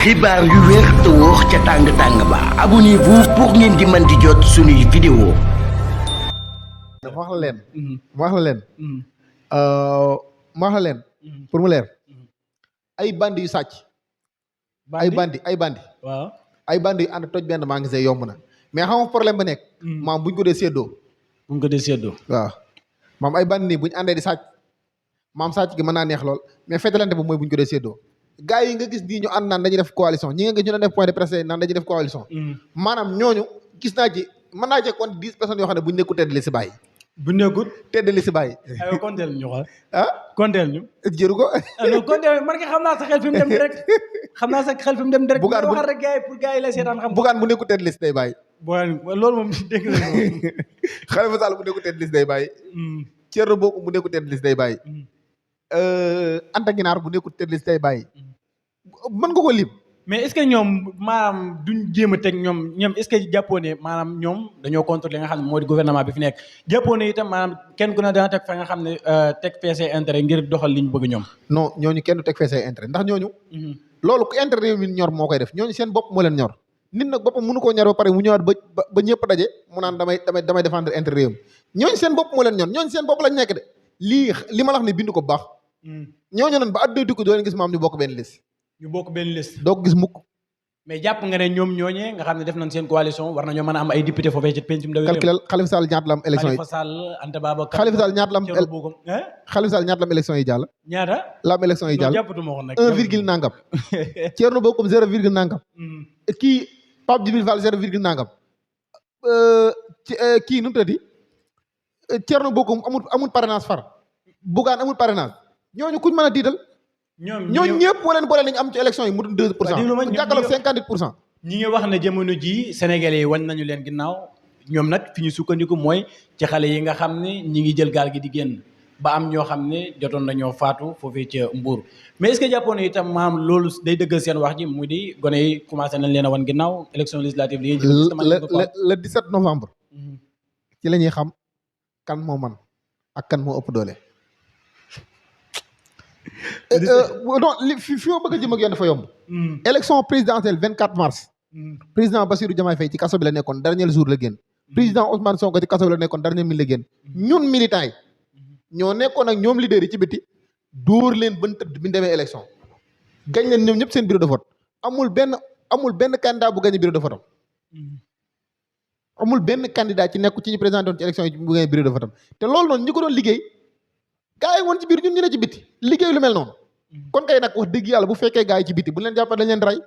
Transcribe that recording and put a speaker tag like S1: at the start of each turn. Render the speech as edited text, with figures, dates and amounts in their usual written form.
S1: xibaar yu wér te wóor ca tàng-tàng ba abonnez-vous pour ngeen di mën di jot suñuy vidéo
S2: wax la leen wax la leen pour mu leer ay bandi yu sàcc ay bandi
S3: waaw
S2: ay bandi yu ànd toj benn magasin yomb na mais xam nga problème ba nekk maam buñ ko dee séddoo waaw maam ay bandi nii buñ àndee di sàcc maam sàcc gi mën naa neex lool mais fetalante bu mooy buñ ko dee séddoo gars yi nga gis nii ñu ànd naan dañuy def coalition ñi nga gis ñu doon def point de presse naan dañuy def coalition maanaam ñooñu gis naa ci mën naa ci compte 10 personnes yoo xam ne buñ nekkul tedd li si bàyyi
S3: bu nekkul
S2: tedd li si bàyyi
S3: aywa konteel ñu xool
S2: ah
S3: konteel ñu
S2: jëru ko
S3: non konteel man nga xam naa sa xel fi mu dem direct xam naa sa xel fi mu dem direct
S2: bugaan bu
S3: waxal rek gars yi pour gars yi la seetaan xam
S2: bugaan bu nekkul tedd li si day bàyyi
S3: bugaan loolu moom dégg na moom
S2: Khalifa Sall bu nekkul tedd li si day bàyyi Thierno Bocoum bu nekkul tedd li si day bàyyi Anta Ginaar bu nekkul tedd li si day bàyyi mën nga ko lim
S3: mais est-ce que ñoom maanaam duñ jéem a teg ñoom est-ce que jàppoo ne maanaam ñoom dañoo contre li nga xam ne moo di gouvernement bi fi nekk jàppoo ne itam maanaam kenn ku ne dana teg fa nga xam ne teg feesee intérêt ngir doxal li ñu bëgg ñoom
S2: non ñooñu kenn du teg feesee intérêt ndax ñooñu loolu ku intérêt réew mi ñor moo koy def ñooñu seen bopp moo leen ñor nit nag boppam mënu koo ñor ba pare mu ñëwaat ba ñëpp daje mu naan damay défendre intérêt réew mi ñooñu seen bopp moo leen ñor ñooñu seen bopp lañ nekk de li ma la wax ne bind ko bu baax ñooñu noonu ba àdduna tukki doo leen gis maam ñu bokk benn liste
S3: ñu bokk benn liste
S2: doo ko gis mukk
S3: mais jàpp nga ne ñoom ñooñee nga xam ne def nañ seen coalition war nañoo mën a am ay député foofee ci pencum ndaw
S2: calculal Khalifa Sall ñaata la am élection yi
S3: Khalifa Sall Anta Babacar
S2: Khalifa Sall ñaata la am Khalifa Sall ñaata la am élection yi jàll
S3: ñaata
S2: la am élection yi jàll
S3: jàppatuma ko nag
S2: 1 virgule nangam Thierno Bocoum 0 virgule nangam kii Pape Djibril Fall 0 virgule nangam kii nu mu tëddi Thierno Bocoum amul parrainage far Bougane amul parrainage ñooñu kuñ mën a tiital ñooñu ñëpp moo leen boole nañu am ci élection yi mu dul 2 pour cent mu jàkkaarloog 58 pour cent
S3: ñi ngi wax ne jamono ji Sénégalais yi wañ nañu leen ginnaaw ñoom nag fi ñu sukkandiku mooy ci xale yi nga xam ne ñi ngi jël gaal gi di génn ba am ñoo xam ne jotoon nañoo faatu foofee ca Mbour mais est-ce que jàppoon ne itam maam loolu day dëggal seen wax ji mu di gone yi commencé nañ leen a wan ginnaaw élection législative yi
S2: le 17 novembre ci la ñuy xam kan moo man ak kan moo ëpp doole non fi ma bëgg a jëm ak yéen dafa yomb élection présidentielle 24 mars président Bassirou Diomaye Faye ci kaso bi la nekkoon dernier jour la génn président Ousmane Sonko ci kaso bi la nekkoon dernier minute la génn ñun militants yi ñoo nekkoon ak ñoom leaders yi ci biti dóor leen ban tëdd bi ñu demee élection gañ leen ñoom ñëpp seen bureau de vote amul benn candidat bu gagné bureau de vote amul benn candidat ci nekk ci ñu présenté woon ci élection yi bu gagné bureau de vote te loolu noonu ñi ko doon liggéey gaa yi woon ci biir ñun ñu ne ci biti liggéey lu mel noonu kon kay nag wax dëgg yàlla bu fekkee gaa yi ci biti bu leen jàppale dañ leen rey